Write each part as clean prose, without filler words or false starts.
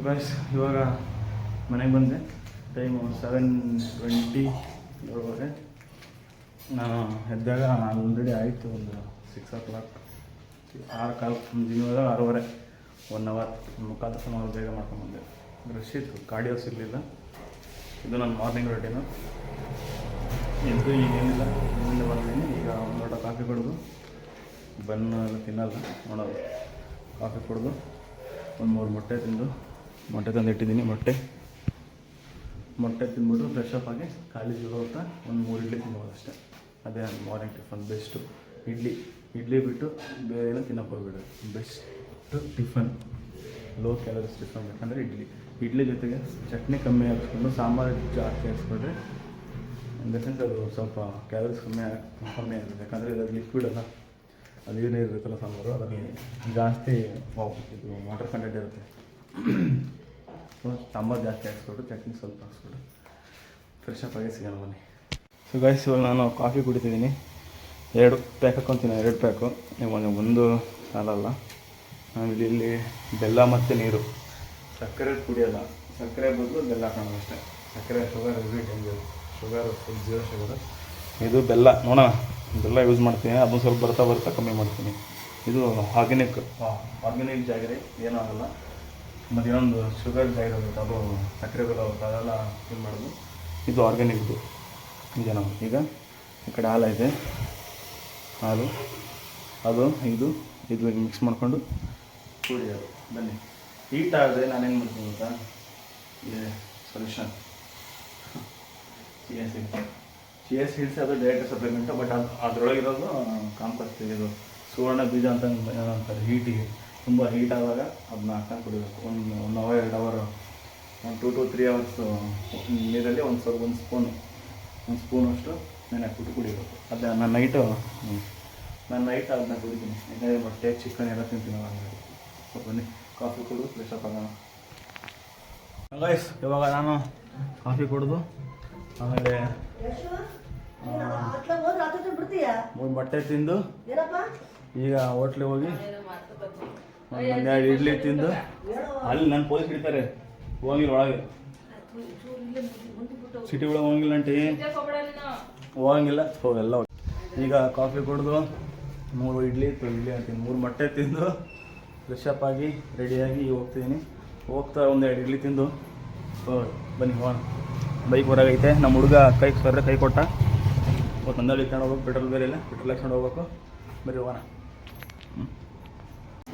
Guys ಇವಾಗ ಮನೆಗೆ ಬಂದೆ. ಟೈಮು 7:20 ಏಳುವರೆ. ನಾನು ಎದ್ದಾಗ ಆಲ್ರೆಡಿ ಆಯಿತು ಒಂದು 6 o'clock. 6:15 ಇವಾಗ 6:30. 1 hour ಮುಕ್ಕಾಲು ತಾಸು ನಾವು ಬೇಗ ಮಾಡ್ಕೊಂಡ್ಬಂದೆ. ರಶ್ ಇತ್ತು, ಕಾರ್ಡಿಯೋ ಸಿಗಲಿಲ್ಲ. ಇದು ನನ್ನ ಮಾರ್ನಿಂಗ್ ರೂಟೀನು. ಎದ್ದು ಈಗೇನಿಲ್ಲ, ಇಲ್ಲಿಂದ ಬಂದಿದ್ದೀನಿ. ಈಗ ಒಂದು ಲೋಟ ಕಾಫಿ ಕುಡಿದು, ಬನ್ನು ಎಲ್ಲ ತಿನ್ನಲ್ಲ ನೋಡೋದು, ಕಾಫಿ ಕುಡಿದು ಒಂದು 3 ಮೊಟ್ಟೆ ತಿಂದು, ಮೊಟ್ಟೆ ತಂದು ಇಟ್ಟಿದ್ದೀನಿ. ಮೊಟ್ಟೆ ತಿಂದ್ಬಿಟ್ಟು ಫ್ರೆಶ್ ಅಪ್ ಆಗಿ ಕಾಲೇಜಿಗೆ ಹೋಗ್ತಾ ಒಂದು 3 ಇಡ್ಲಿ ತಿನ್ಬೋದು ಅಷ್ಟೇ. ಅದೇ ಮಾರ್ನಿಂಗ್ ಟಿಫನ್ ಬೆಸ್ಟು. ಇಡ್ಲಿ ಬಿಟ್ಟು ಬೇರೆ ಏನೋ ತಿನ್ನೋಕೆ ಹೋಗ್ಬಿಡು. Best tiffin, low calories tiffin ಬೇಕಂದರೆ ಇಡ್ಲಿ ಜೊತೆಗೆ ಚಟ್ನಿ ಕಮ್ಮಿ ಹಾಕ್ಸ್ಕೊಂಡು ಸಾಂಬಾರು ಜಾಸ್ತಿ ಹಾಕ್ಸ್ಕೊಂಡ್ರೆ ಇನ್ ದ ಸೆನ್ಸ್ ಅದು ಸ್ವಲ್ಪ ಕ್ಯಾಲರೀಸ್ ಕಮ್ಮಿ ಆಗುತ್ತೆ. ಯಾಕಂದರೆ ಇದು ಲಿಕ್ವಿಡ್ ಅಲ್ಲ, ಅದು ನೀರು ಇರುತ್ತಲ್ಲ ಸಾಂಬಾರು, ಅದರಲ್ಲಿ ಜಾಸ್ತಿ ಇದು ವಾಟರ್ ಕಂಟೆಂಟ್ ಇರುತ್ತೆ. ಸಾಂಬಾರು ಜಾಸ್ತಿ ಹಾಕ್ಸ್ಕೊಟ್ಟು ಚಟ್ನಿ ಸ್ವಲ್ಪ ಹಾಕ್ಸ್ಕೊಟ್ಟು ಫ್ರೆಶ್ ಅಪ್ ಆಗಿ ಸಿಗೋಣ ಬನ್ನಿ. ಸೊ ಗೈಸ್, ಇವಾಗ ನಾನು ಕಾಫಿ ಕುಡಿತಿದ್ದೀನಿ. 2 ಪ್ಯಾಕ್ ಹಾಕ್ಕೊತೀನಿ. 2 ಪ್ಯಾಕು ಒಂದು ಸಾಲಲ್ಲ. ನಾನು ಇಲ್ಲಿ ಬೆಲ್ಲ ಮತ್ತು ನೀರು, ಸಕ್ಕರೆ ಕುಡಿಯೋಲ್ಲ. ಸಕ್ಕರೆ ಬದಲು ಬೆಲ್ಲ ಹಾಕೋಣ ಅಷ್ಟೇ. ಸಕ್ಕರೆ sugar every danger. Sugar full 0 sugar. ಇದು ಬೆಲ್ಲ ನೋಡೋಣ, ಬೆಲ್ಲ ಯೂಸ್ ಮಾಡ್ತೀನಿ. ಅದನ್ನು ಸ್ವಲ್ಪ ಬರ್ತಾ ಕಮ್ಮಿ ಮಾಡ್ತೀನಿ. ಇದು ಆರ್ಗ್ಯಾನಿಕ್ ಜಾಗರಿ, ಏನೂ ಆಗೋಲ್ಲ. ಮತ್ತು ಇನ್ನೊಂದು ಶುಗರ್ ಜಾಗರಿ ಹೋಗುತ್ತೆ, ಅದು ಸಕ್ಕರೆ ಬೆಲ್ಲ ಹೋಗುತ್ತೆ, ಅದೆಲ್ಲ ಇದು ಮಾಡೋದು. ಇದು ಆರ್ಗ್ಯಾನಿಕ್ದು ಇದೆ. ನಾವು ಈಗ ಈ ಕಡೆ ಹಾಲೈತೆ, ಹಾಲು ಅದು ಇದು ಮಿಕ್ಸ್ ಮಾಡಿಕೊಂಡು ಕುಡಿಯೋದು. ಬನ್ನಿ. ಹೀಟ್ ಆದರೆ ನಾನೇನು ಮಾಡ್ತೀನಿ ಗೊತ್ತಾ, ಇದೆ ಸೊಲ್ಯೂಷನ್. ಚಿಯಾ ಸೀಡ್ಸ್ ಅದು ಡೈರೆಕ್ಟ್ ಸಪ್ಲಿಮೆಂಟು, ಬಟ್ ಅದರೊಳಗಿರೋದು ಕಾಂಪೋಸ್ಟ್. ಇದು ಸುವರ್ಣ ಬೀಜ ಅಂತ ಅಂತಾರೆ. ಹೀಟಿಗೆ ತುಂಬ ಹೀಟ್ ಆದಾಗ ಅದನ್ನ ಹಾಕೊಂಡು ಕುಡಿಬೇಕು. ಒಂದು 1 hour 2 hour, ಒಂದು 2 to 3 hours ನೀರಲ್ಲಿ ಒಂದು ಸ್ಪೂನಷ್ಟು ನೆನೆ ಹಾಕ್ಬಿಟ್ಟು ಕುಡಿಬೇಕು. ಅದೇ ನಾನು ನೈಟ್ ಅದನ್ನ ಕುಡಿತೀನಿ. ಯಾಕಂದರೆ ಮೊಟ್ಟೆ ಚಿಕನ್ ಎಲ್ಲ ತಿಂತೀನಲ್ಲ ಹಂಗಾಗಿ. ಬನ್ನಿ ಕಾಫಿ ಕುಡಿದು ಫ್ರೆಶ್ ಅಪ್ ಆಗೋಣ. ಗೈಸ್, ಇವಾಗ ನಾನು ಕಾಫಿ ಕುಡಿದು ಆಮೇಲೆ 3 ಮೊಟ್ಟೆ ತಿಂದು ಈಗ ಹೋಟ್ಲಿಗೆ ಹೋಗಿ 1 ಇಡ್ಲಿ ತಿಂದು, ಅಲ್ಲಿ ನನ್ನ ಪೊಲೀಸ್ ಹಿಡಿತಾರೆ, ಹೋಗಿಲ್ಲ ಒಳಗೆ, ಸಿಟಿ ಒಳಗೆ ಹೋಗಿಲ್ಲ ಅಂಟಿ, ಹೋಗಂಗಿಲ್ಲ. ಹೋಗೆಲ್ಲ ಈಗ ಕಾಫಿ ಕುಡಿದು 3 ಇಡ್ಲಿ ಅಂತೀನಿ, 3 ಮೊಟ್ಟೆ ತಿಂದು ಫ್ರೆಶ್ ಅಪ್ ಆಗಿ ರೆಡಿಯಾಗಿ ಹೋಗ್ತಿದ್ದೀನಿ. ಹೋಗ್ತಾ 1-2 ಇಡ್ಲಿ ತಿಂದು ಬನ್ನಿ ಹೋಗೋಣ. ಬೈಕ್ ಹೊರಗೈತೆ. ನಮ್ಮ ಹುಡುಗ ಕೈ ಕೊಟ್ಟ. ನಂದಲ್ಲಿ ಇಟ್ಕೊಂಡು ಹೋಗ್ಬೇಕು, ಪೆಟ್ರೋಲ್ ಬೇರೆ ಇಲ್ಲ, ಪೆಟ್ರೋಲ್ ಹಾಕ್ಕೊಂಡು ಹೋಗ್ಬೇಕು. ಬರೀ ಹೋಗೋಣ.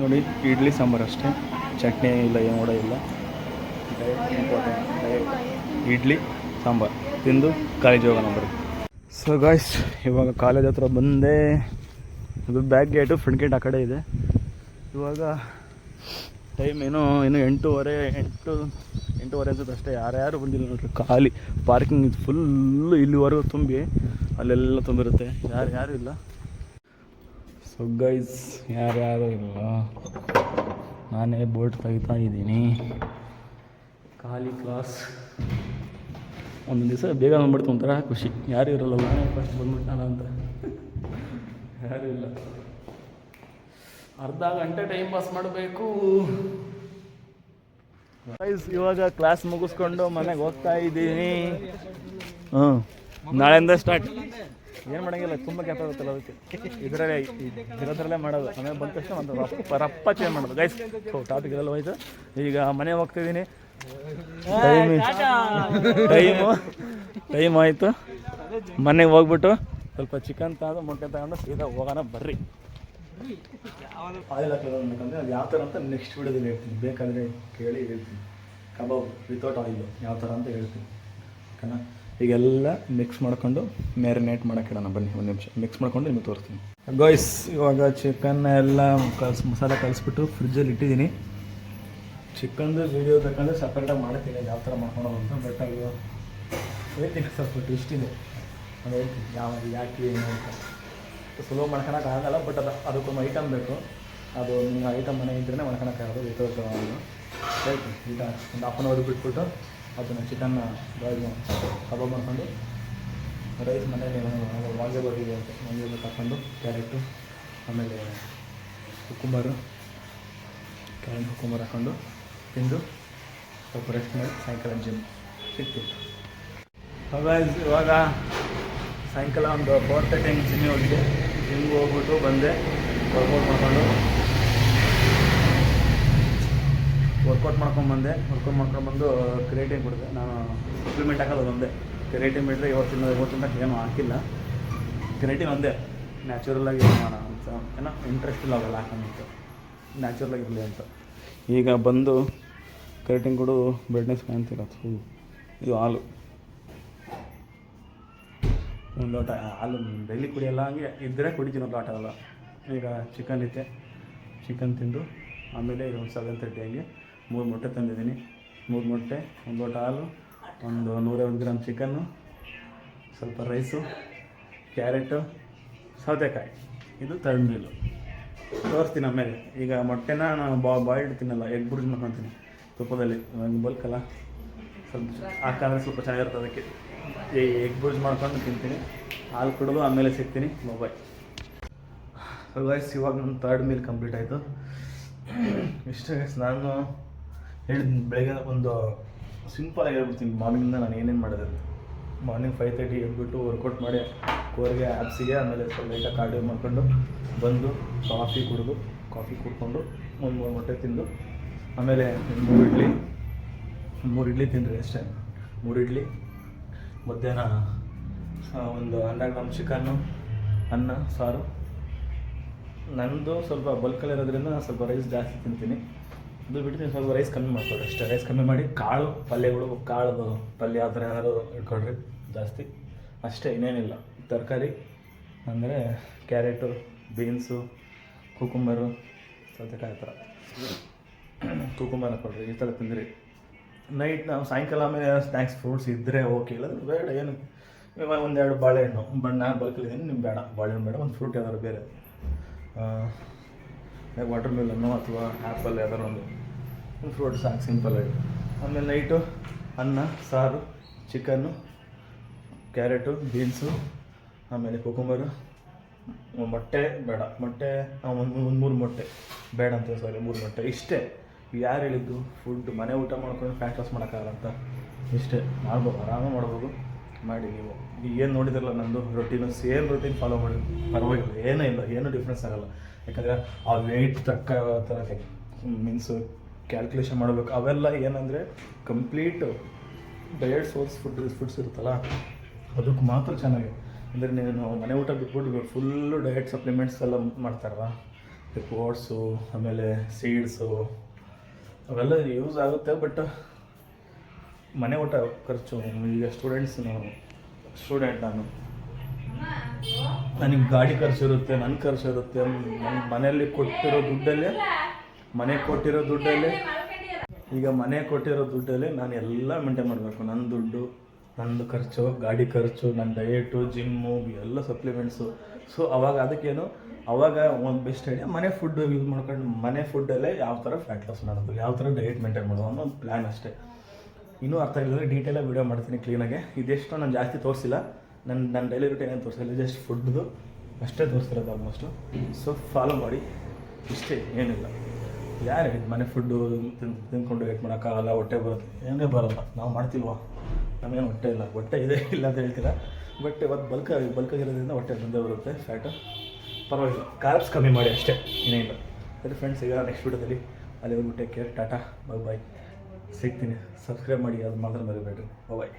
ನೋಡಿ, ಇಡ್ಲಿ ಸಾಂಬಾರು ಅಷ್ಟೇ, ಚಟ್ನಿ ಇಲ್ಲ, ಏನು ಕೂಡ ಇಲ್ಲ. ಇಡ್ಲಿ ಸಾಂಬಾರು ತಿಂದು ಕಾಲೇಜಿಗೆ ಹೋಗೋಣ ಬರೀ. ಸೊ ಗಾಯ್ಸ್, ಇವಾಗ ಕಾಲೇಜ್ ಹತ್ರ ಬಂದೆ. ಇದು ಬ್ಯಾಕ್ ಗೇಟು, ಫ್ರಂಟ್ ಗೇಟ್ ಆ ಕಡೆ ಇದೆ. ಇವಾಗ ಟೈಮ್ ಇನ್ನು 8:30 ಅನ್ಸುತ್ತೆ ಅಷ್ಟೇ. ಯಾರ್ಯಾರು ಬಂದಿಲ್ಲ ನೋಡ್ರಿ. ಖಾಲಿ ಪಾರ್ಕಿಂಗ್ ಫುಲ್ಲು ಇಲ್ಲಿವರೆಗೂ ತುಂಬಿ, ಅಲ್ಲೆಲ್ಲ ತುಂಬಿರುತ್ತೆ. ಯಾರು ಇಲ್ಲ. ಸೊ ಗೈಸ್, ಯಾರ್ಯಾರು ಇಲ್ಲ, ನಾನೇ ಬೋರ್ಡ್ ತೆಗಿತಾ ಇದ್ದೀನಿ. ಖಾಲಿ ಕ್ಲಾಸ್. ಒಂದೊಂದು ದಿವಸ ಬೇಗ ಬಂದ್ಬಿಡ್ತು, ಒಂಥರ ಖುಷಿ. ಯಾರು ಇರಲ್ಲ, ನಾನೇ ಫಸ್ಟ್ ಬಂದ್ಬಿಟ್ಟಾನ ಅಂತ. ಯಾರು ಇಲ್ಲ. ಅರ್ಧ ಗಂಟೆ ಟೈಮ್ ಪಾಸ್ ಮಾಡಬೇಕು. ಗೈಸ್, ಇವಾಗ ಕ್ಲಾಸ್ ಮುಗಿಸ್ಕೊಂಡು ಮನೆಗೆ ಹೋಗ್ತಾ ಇದ್ದೀನಿ. ನಾಳೆಯಿಂದ ಸ್ಟಾರ್ಟ್. ಏನು ಮಾಡೋಂಗಿಲ್ಲ, ತುಂಬ ಕ್ಯಾಪ್ ಆಗುತ್ತಲ್ಲ, ಅದಕ್ಕೆ ಇರೋದ್ರಲ್ಲೇ ಮಾಡೋದು. ಆಮೇಲೆ ಬಂದ ತಕ್ಷಣ ಒಂದು ರಪ್ಪ ಚೇಂಜ್ ಮಾಡೋದು. ಗೈಸ್, ಟಾಪಿಕ್ ಇದೆಲ್ಲ ಹೋಯ್ತು. ಈಗ ಮನೆಗೆ ಹೋಗ್ತಿದ್ದೀನಿ. ಟೈಮ್ ಆಯಿತು. ಮನೆಗೆ ಹೋಗ್ಬಿಟ್ಟು ಸ್ವಲ್ಪ ಚಿಕನ್ ತಗೊಂಡು ಮೊಟ್ಟೆ ತಗೊಂಡು ಸೀದಾ ಹೋಗೋಣ ಬರ್ರಿ. ಆಯಿಲ್ ಹಾಕೋಬೇಕಂದ್ರೆ ಅದು ಯಾವ ಥರ ಅಂತ ನೆಕ್ಸ್ಟ್ ವಿಡಿಯೋದಲ್ಲಿ ಹೇಳ್ತೀನಿ. ಬೇಕಾದರೆ ಕೇಳಿ ಹೇಳ್ತೀನಿ. ಕಬಾಬ್ ವಿತೌಟ್ ಆಯಿಲು ಯಾವ ಥರ ಅಂತ ಹೇಳ್ತೀನಿ. ಓಕೆನಾ? ಈಗೆಲ್ಲ ಮಿಕ್ಸ್ ಮಾಡ್ಕೊಂಡು ಮ್ಯಾರಿನೇಟ್ ಮಾಡೋಕ್ಕಿಡೋಣ. ಬನ್ನಿ, 1 ನಿಮಿಷ ಮಿಕ್ಸ್ ಮಾಡ್ಕೊಂಡು ನಿಮಗೆ ತೋರಿಸ್ತೀನಿ. ಗಾಯ್ಸ್, ಇವಾಗ ಚಿಕನ್ ಎಲ್ಲ ಮಸಾಲೆ ಕಲಿಸ್ಬಿಟ್ಟು ಫ್ರಿಜ್ಜಲ್ಲಿ ಇಟ್ಟಿದ್ದೀನಿ. ಚಿಕನ್ದು ವೀಡಿಯೋ ಬೇಕಂದರೆ ಸಪ್ರೇಟಾಗಿ ಮಾಡ್ತೀನಿ ಯಾವ ಥರ ಮಾಡ್ಕೊಳೋದು ಅಂತ. ಬಟ್ ಅದು ಹೇಳ್ತೀನಿ, ಸ್ವಲ್ಪ ಟ್ವಿಸ್ಟ್ ಇದೆ. ಅದು ಹೇಳ್ತೀನಿ ಯಾಕೆ ಏನು ಅಂತ. ಸುಲಭ ಮಾಡ್ಕೊಳಕ್ಕೆ ಆಗಲ್ಲ, ಬಟ್ ಅದಕ್ಕೊಂದು ಐಟಮ್ ಬೇಕು. ಅದು ನಿಮ್ಗೆ ಐಟಮ್ ಮನೆ ಇದ್ರೇ ಮಾಡ್ಕೊಳಕ್ಕಾಗೋದು. ವಿತೌಟ್ ಹೇಳ್ತೀನಿ. ಈಗ ಒಂದು ಹಾಫ್ ಆನ್ ಅವರ್ ಬಿಟ್ಬಿಟ್ಟು ಅದನ್ನು ಚಿಕನ್ನ ಬಾಯ್ಲ್ ಕಬಾಬ್ ಮಾಡ್ಕೊಂಡು ರೈಸ್ ಮನೇಲಿ ವಾಂಗಿಬಾತ್ ಇದೆ ಅಂತ ವಾಂಗಿಬಾತ್ ಹಾಕ್ಕೊಂಡು ಕ್ಯಾರೆಟು ಆಮೇಲೆ ಕುಕ್ಕುಂಬರು ಹಾಕ್ಕೊಂಡು ತಿಂದು ಸ್ವಲ್ಪ ರೆಸ್ಟ್ ಮಾಡಿ ಸಾಯಂಕಾಲ ಜಿಮ್ ಸಿಗ್ತೀವಿ. ಇವಾಗ ಸಾಯಂಕಾಲ ಒಂದು 4:30 ಜಿಮ್ಮಿಗೆ ಹೋಗಿದೆ. ಜಿಮ್ಗೆ ಹೋಗ್ಬಿಟ್ಟು ಬಂದೆ, ವರ್ಕೌಟ್ ಮಾಡ್ಕೊಂಡ್ಬಂದೆ. ವರ್ಕೌಟ್ ಮಾಡ್ಕೊಂಡ್ಬಂದು ಕ್ರಿಯೇಟಿನ್ ಕೊಡಿದೆ. ನಾನು ಸಪ್ಲಿಮೆಂಟ್ ಹಾಕೋದು ಒಂದೇ. ಕ್ರಿಯೇಟಿನ್ ಬಿಟ್ಟರೆ ಇವತ್ತಿನ ಏನೂ ಹಾಕಿಲ್ಲ. ಕ್ರಿಯೇಟಿನ್ ಒಂದೇ ನ್ಯಾಚುರಲಾಗಿ ಮಾಡೋಣ ಅಂತ, ಏನೋ ಇಂಟ್ರೆಸ್ಟ್ ಇಲ್ಲ ಅವೆಲ್ಲ ಹಾಕೋಂಬಿಟ್ಟು ನ್ಯಾಚುರಲಾಗಿ ಇರಲಿ ಅಂತ. ಈಗ ಬಂದು ಕ್ರಿಯೇಟಿನ್ ಕೊಡು ಬ್ರೆಡ್ನೆಸ್ ಕಾಣ್ತಿಲ್ಲ. ಇದು ಹಾಲು, ಒಂದು ಲೋಟ ಹಾಲು ಡೈಲಿ ಕುಡಿಯೋಲ್ಲ, ಹಂಗೆ ಇದ್ದರೆ ಕುಡಿತೀನಿ ಒಂದು ಲೋಟ ಅಲ್ಲ. ಈಗ ಚಿಕನ್ ಇತ್ತೆ, ಚಿಕನ್ ತಿಂದು ಆಮೇಲೆ ಈಗ ಒಂದು 7:30 ಹಂಗೆ 3 ಮೊಟ್ಟೆ ತಂದಿದ್ದೀನಿ. 3 ಮೊಟ್ಟೆ, 1 ಲೋಟ ಹಾಲು, ಒಂದು 150 ಗ್ರಾಮ್ ಚಿಕನ್ನು, ಸ್ವಲ್ಪ ರೈಸು, ಕ್ಯಾರೆಟು, ಸೌತೆಕಾಯಿ. ಇದು 3rd ಮೀಲು. ತೋರಿಸ್ತೀನಿ ಆಮೇಲೆ. ಈಗ ಮೊಟ್ಟೆನ ನಾನು ಬಾಯ್ಲ್ಡ್ ತಿನ್ನಲ್ಲ, ಎಗ್ ಬುರ್ಜ್ ಮಾಡ್ಕೊತೀನಿ ತುಪ್ಪದಲ್ಲಿ. ಬಲ್ಕಲ್ಲ, ಸ್ವಲ್ಪ ಹಾಕಾದ್ರೆ ಸ್ವಲ್ಪ ಚೆನ್ನಾಗಿರುತ್ತೆ. ಅದಕ್ಕೆ ಈ ಎಗ್ ಬುರ್ಜ್ ಮಾಡ್ಕೊಂಡು ತಿಂತೀನಿ. ಹಾಲು ಕುಡಿದು ಆಮೇಲೆ ಸಿಗ್ತೀನಿ. ಬಾಯ್. ಸೊ ಗೈಸ್, ಇವಾಗ ನನ್ನ 3rd ಮೀಲ್ ಕಂಪ್ಲೀಟ್ ಆಯಿತು. ಇಷ್ಟೇ ಗೈಸ್. ನಾನು ಹೇಳಿದ್ದೀನಿ ಬೆಳಗ್ಗೆ ಒಂದು ಸಿಂಪಲಾಗಿ ಹೇಳ್ಬಿಡ್ತೀನಿ ಮಾರ್ನಿಂಗಿಂದ ನಾನು ಏನೇನು ಮಾಡಿದೆ. ಮಾರ್ನಿಂಗ್ 5:30 ಎದ್ಬಿಟ್ಟು ವರ್ಕೌಟ್ ಮಾಡಿ ಕೋರ್ಗೆ ಆ್ಯಪ್ಸಿಗೆ, ಆಮೇಲೆ ಸ್ವಲ್ಪ ಲೈಟಾಗಿ ಕಾರ್ಡಿಯೋ ಮಾಡ್ಕೊಂಡು ಬಂದು ಕಾಫಿ ಕುಡ್ಕೊಂಡು 3 ಮೊಟ್ಟೆ ತಿಂದು ಆಮೇಲೆ 3 ಇಡ್ಲಿ ತಿಂದ್ರಿ ಅಷ್ಟೇ. 3 ಇಡ್ಲಿ. ಮಧ್ಯಾಹ್ನ ಒಂದು 100 ಗ್ರಾಮ್ ಚಿಕನ್ನು, ಅನ್ನ, ಸಾರು. ನನ್ನದು ಸ್ವಲ್ಪ ಬಲ್ಕಲ್ಲಿರೋದ್ರಿಂದ ಸ್ವಲ್ಪ ರೈಸ್ ಜಾಸ್ತಿ ತಿಂತೀನಿ. ಇದು ಬಿಟ್ಟು ನೀವು ಸ್ವಲ್ಪ ರೈಸ್ ಕಮ್ಮಿ ಮಾಡ್ಕೊಡ್ರಿ ಅಷ್ಟೇ. ರೈಸ್ ಕಮ್ಮಿ ಮಾಡಿ ಕಾಳು ಕಾಳದು ಪಲ್ಯ ಆ ಥರ ಏನಾದ್ರು ಇಟ್ಕೊಳ್ರಿ ಜಾಸ್ತಿ ಅಷ್ಟೇ. ಇನ್ನೇನಿಲ್ಲ. ತರಕಾರಿ ಅಂದರೆ ಕ್ಯಾರೆಟು, ಬೀನ್ಸು, ಕುಕುಂಬರು, ಸೌತೆಕಾಯಿ ಥರ ಕುಕುಂಬರ್ ಹಾಕ್ಕೊಳ್ರಿ. ಈ ಥರ ತಿಂದ್ರಿ. ನೈಟ್ ನಾವು ಸಾಯಂಕಾಲ ಆಮೇಲೆ ಸ್ನ್ಯಾಕ್ಸ್ ಫ್ರೂಟ್ಸ್ ಇದ್ದರೆ ಓಕೆ, ಇಲ್ಲದ್ರೆ ಬೇಡ. ಏನು ಇವಾಗ 1-2 ಬಾಳೆಹಣ್ಣು ನಾನು ಬಲ್ಕಲ್ಲಿದ್ದೀನಿ, ನಿಮ್ಗೆ ಬೇಡ ಬಾಳೆಹಣ್ಣು ಬೇಡ, ಒಂದು ಫ್ರೂಟ್ ಯಾವ್ದಾದ್ರು ಬೇರೆ ವಾಟರ್ ಮೆಲನ್ನು ಅಥವಾ ಆ್ಯಪಲ್ ಯಾವ್ದಾರು ಒಂದು ಫ್ರೂಟ್ ಸಾಕು, ಸಿಂಪಲಾಗಿ. ಆಮೇಲೆ ನೈಟು ಅನ್ನ, ಸಾರು, ಚಿಕನ್ನು, ಕ್ಯಾರೆಟು, ಬೀನ್ಸು, ಆಮೇಲೆ ಕುಕುಂಬರು. ಮೊಟ್ಟೆ ಬೇಡ, ಮೊಟ್ಟೆ ಒಂದು 3 ಮೊಟ್ಟೆ ಬೇಡ ಅಂತ, 3 ಮೊಟ್ಟೆ ಇಷ್ಟೇ. ಯಾರು ಹೇಳಿದ್ದು ಫುಡ್ ಮನೆ ಊಟ ಮಾಡ್ಕೊಂಡು ಫ್ಯಾಟ್ ಲಾಸ್ ಮಾಡೋಕ್ಕಾಗಲ್ಲ ಅಂತ? ಇಷ್ಟೇ ಮಾಡ್ಬೋದು, ಆರಾಮಾಗಿ ಮಾಡ್ಬೋದು. ಮಾಡಿ ನೀವು ಏನು ನೋಡಿದ್ರಲ್ಲ ನಂದು ರೊಟೀನು, ಸೇಮ್ ರೊಟೀನ್ ಫಾಲೋ ಮಾಡಿ, ಪರವಾಗಿಲ್ಲ, ಏನೂ ಇಲ್ಲ, ಏನೂ ಡಿಫ್ರೆನ್ಸ್ ಆಗೋಲ್ಲ. ಯಾಕಂದರೆ ಆ ವೆಯ್ಟ್ ತಕ್ಕ ಥರ ಮೀನ್ಸು ಕ್ಯಾಲ್ಕುಲೇಷನ್ ಮಾಡಬೇಕು. ಅವೆಲ್ಲ ಏನಂದರೆ ಕಂಪ್ಲೀಟ್ ಡಯಟ್ ಸೋರ್ಸ್ ಫುಡ್ಸ್ ಇರುತ್ತಲ್ಲ, ಅದಕ್ಕೆ ಮಾತ್ರ ಚೆನ್ನಾಗಿ. ಅಂದರೆ ನೀನು ಮನೆ ಊಟ ಬಿಟ್ಬಿಟ್ಟು ಫುಲ್ಲು ಡಯಟ್ ಸಪ್ಲಿಮೆಂಟ್ಸ್ ಎಲ್ಲ ಮಾಡ್ತಾರಲ್ಲ, ಓಟ್ಸು ಆಮೇಲೆ ಸೀಡ್ಸು ಅವೆಲ್ಲ ಯೂಸ್ ಆಗುತ್ತೆ. ಬಟ್ ಮನೆ ಊಟ ಖರ್ಚು, ಈಗ ಸ್ಟೂಡೆಂಟ್ ನಾನು, ನನಗೆ ಗಾಡಿ ಖರ್ಚು ಇರುತ್ತೆ, ನನ್ನ ಖರ್ಚು ಇರುತ್ತೆ. ನನ್ನ ಮನೆಯಲ್ಲಿ ಕೊಟ್ಟಿರೋ ದುಡ್ಡಲ್ಲೇ ಈಗ ಮನೆ ಕೊಟ್ಟಿರೋ ದುಡ್ಡಲ್ಲೇ ನಾನು ಎಲ್ಲ ಮೇಂಟೈನ್ ಮಾಡಬೇಕು. ನನ್ನ ದುಡ್ಡು, ನಂದು ಖರ್ಚು, ಗಾಡಿ ಖರ್ಚು, ನನ್ನ ಡಯಟು, ಜಿಮ್ಮು, ಎಲ್ಲ ಸಪ್ಲಿಮೆಂಟ್ಸು. ಸೊ ಅದಕ್ಕೇನು ಅವಾಗ ಒಂದು ಬೆಸ್ಟ್ ಐಡಿಯಾ ಮನೆ ಫುಡ್ ಯೂಸ್ ಮಾಡ್ಕೊಂಡು ಮನೆ ಫುಡ್ಡಲ್ಲೇ ಯಾವ ಥರ ಫ್ಯಾಟ್ ಲಾಸ್ ಮಾಡೋದು, ಯಾವ ಥರ ಡಯಟ್ ಮೇಂಟೈನ್ ಮಾಡೋದು ಅನ್ನೋ ಒಂದು ಪ್ಲ್ಯಾನ್ ಅಷ್ಟೇ. ಇನ್ನೂ ಅರ್ಥ ಇಲ್ಲದ್ರೆ ಡೀಟೇಲಾಗಿ ವೀಡಿಯೋ ಮಾಡ್ತೀನಿ ಕ್ಲೀನಾಗೆ. ಇದೆಷ್ಟು ನಾನು ಜಾಸ್ತಿ ತೋರಿಸಿಲ್ಲ, ನನ್ನ ಡೈಲಿ ರೂಟೀನ್ ಏನು ತೋರಿಸಿಲ್ಲ, ಜಸ್ಟ್ ಫುಡ್ದು ಅಷ್ಟೇ ತೋರಿಸ್ತಿರೋದು ಆಲ್ಮೋಸ್ಟು. ಸೊ ಫಾಲೋ ಮಾಡಿ, ಇಷ್ಟೇ, ಏನಿಲ್ಲ. ಯಾರು ಹೇಳಿದ್ದು ಮನೆ ಫುಡ್ಡು ತಿಂದ್ಕೊಂಡು ವೇಟ್ ಮಾಡೋಕ್ಕಾಗಲ್ಲ, ಹೊಟ್ಟೆ ಬರುತ್ತೆ? ಏನೇ ಬರೋಲ್ಲ, ನಾವು ಮಾಡ್ತೀವೋ? ನಮಗೇನು ಹೊಟ್ಟೆ ಇದೆ ಇಲ್ಲ ಅಂತ ಹೇಳ್ತೀರ. ಬಟ್ ಇವತ್ತು ಬಲ್ಕಾಗಿರೋದ್ರಿಂದ ಹೊಟ್ಟೆ ಬಂದೇ ಬರುತ್ತೆ ಫ್ಯಾಟು. ಪರವಾಗಿಲ್ಲ, ಕಾರ್ಬ್ಸ್ ಕಮ್ಮಿ ಮಾಡಿ ಅಷ್ಟೇ, ಇನ್ನೇನಿಲ್ಲ. ಸರಿ ಫ್ರೆಂಡ್ಸ್, ಈಗ ನೆಕ್ಸ್ಟ್ ವೀಡಿಯೋದಲ್ಲಿ ಅಲ್ಲಿವರೆಗೂ ಟೇಕ್ ಕೇರ್, ಟಾಟಾ, ಬಾಯ್. ಸಿಗ್ತೀನಿ. ಸಬ್ಸ್ಕ್ರೈಬ್ ಮಾಡಿ, ಅದು ಮಾತ್ರ ಮರಿಬೇಡ್ರಿ. ಬಾಯ್.